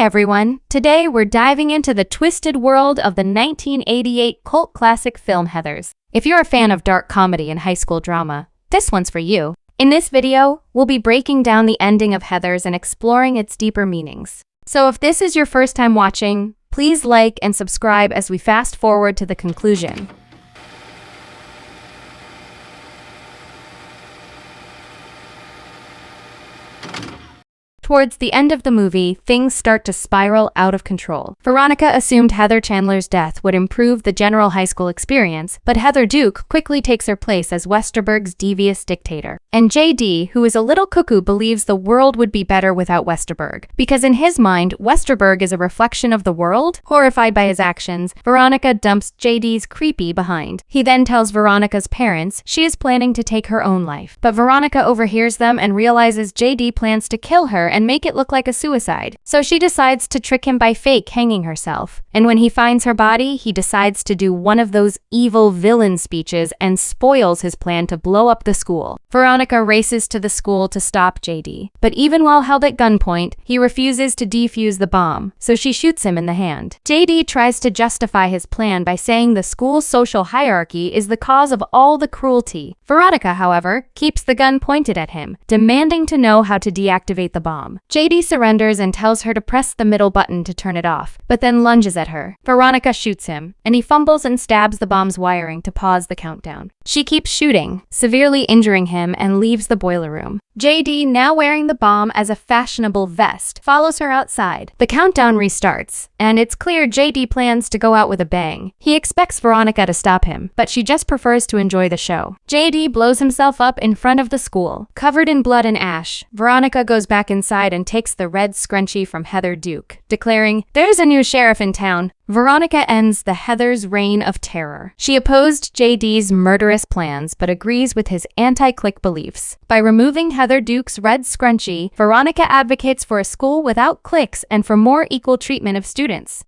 everyone! Today we're diving into the twisted world of the 1988 cult classic film Heathers. If you're a fan of dark comedy and high school drama, this one's for you. In this video, we'll be breaking down the ending of Heathers and exploring its deeper meanings. So if this is your first time watching, please like and subscribe as we fast forward to the conclusion. Towards the end of the movie, things start to spiral out of control. Veronica assumed Heather Chandler's death would improve the general high school experience, but Heather Duke quickly takes her place as Westerberg's devious dictator. And JD, who is a little cuckoo, believes the world would be better without Westerberg. Because in his mind, Westerberg is a reflection of the world. Horrified by his actions, Veronica dumps JD's creepy behind. He then tells Veronica's parents she is planning to take her own life. But Veronica overhears them and realizes JD plans to kill her and make it look like a suicide. So she decides to trick him by fake hanging herself. And when he finds her body, he decides to do one of those evil villain speeches and spoils his plan to blow up the school. Veronica races to the school to stop JD. But even while held at gunpoint, he refuses to defuse the bomb, so she shoots him in the hand. JD tries to justify his plan by saying the school's social hierarchy is the cause of all the cruelty. Veronica, however, keeps the gun pointed at him, demanding to know how to deactivate the bomb. JD surrenders and tells her to press the middle button to turn it off, but then lunges at her. Veronica shoots him, and he fumbles and stabs the bomb's wiring to pause the countdown. She keeps shooting, severely injuring him, and leaves the boiler room. JD, now wearing the bomb as a fashionable vest, follows her outside. The countdown restarts, and it's clear JD plans to go out with a bang. He expects Veronica to stop him, but she just prefers to enjoy the show. JD blows himself up in front of the school. Covered in blood and ash, Veronica goes back inside and takes the red scrunchie from Heather Duke, declaring, "There's a new sheriff in town." Veronica ends the Heather's reign of terror. She opposed JD's murderous plans, but agrees with his anti-clique beliefs. By removing Heather Duke's red scrunchie, Veronica advocates for a school without cliques and for more equal treatment of students.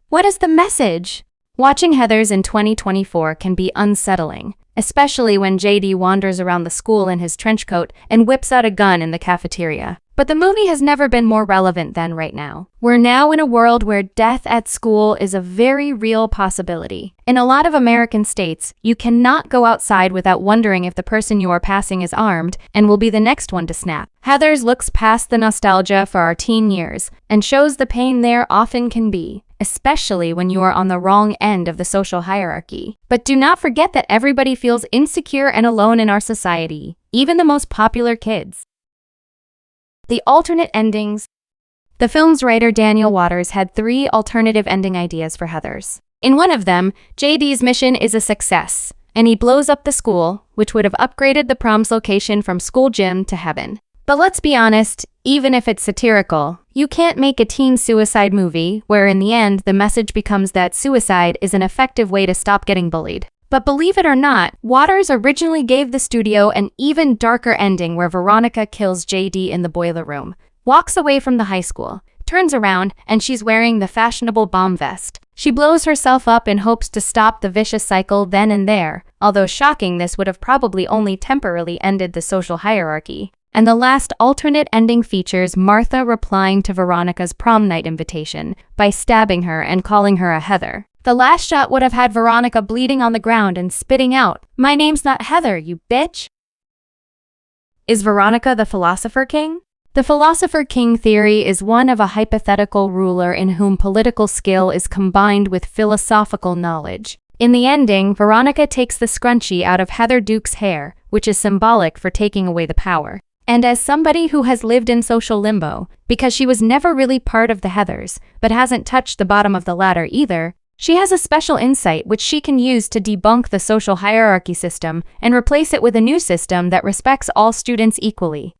What is the message? Watching Heathers in 2024 can be unsettling, especially when JD wanders around the school in his trench coat and whips out a gun in the cafeteria. But the movie has never been more relevant than right now. We're now in a world where death at school is a very real possibility. In a lot of American states, you cannot go outside without wondering if the person you are passing is armed and will be the next one to snap. Heathers looks past the nostalgia for our teen years and shows the pain there often can be, especially when you are on the wrong end of the social hierarchy. But do not forget that everybody feels insecure and alone in our society, even the most popular kids. The alternate endings. The film's writer Daniel Waters had 3 alternative ending ideas for Heathers. In one of them, JD's mission is a success, and he blows up the school, which would have upgraded the prom's location from school gym to heaven. But let's be honest, even if it's satirical, you can't make a teen suicide movie where in the end the message becomes that suicide is an effective way to stop getting bullied. But believe it or not, Waters originally gave the studio an even darker ending where Veronica kills JD in the boiler room, walks away from the high school, turns around, and she's wearing the fashionable bomb vest. She blows herself up in hopes to stop the vicious cycle then and there, although shocking, this would have probably only temporarily ended the social hierarchy. And the last alternate ending features Martha replying to Veronica's prom night invitation by stabbing her and calling her a Heather. The last shot would have had Veronica bleeding on the ground and spitting out, "My name's not Heather, you bitch." Is Veronica the Philosopher King? The Philosopher King theory is one of a hypothetical ruler in whom political skill is combined with philosophical knowledge. In the ending, Veronica takes the scrunchie out of Heather Duke's hair, which is symbolic for taking away the power. And as somebody who has lived in social limbo, because she was never really part of the Heathers, but hasn't touched the bottom of the ladder either, she has a special insight which she can use to debunk the social hierarchy system and replace it with a new system that respects all students equally.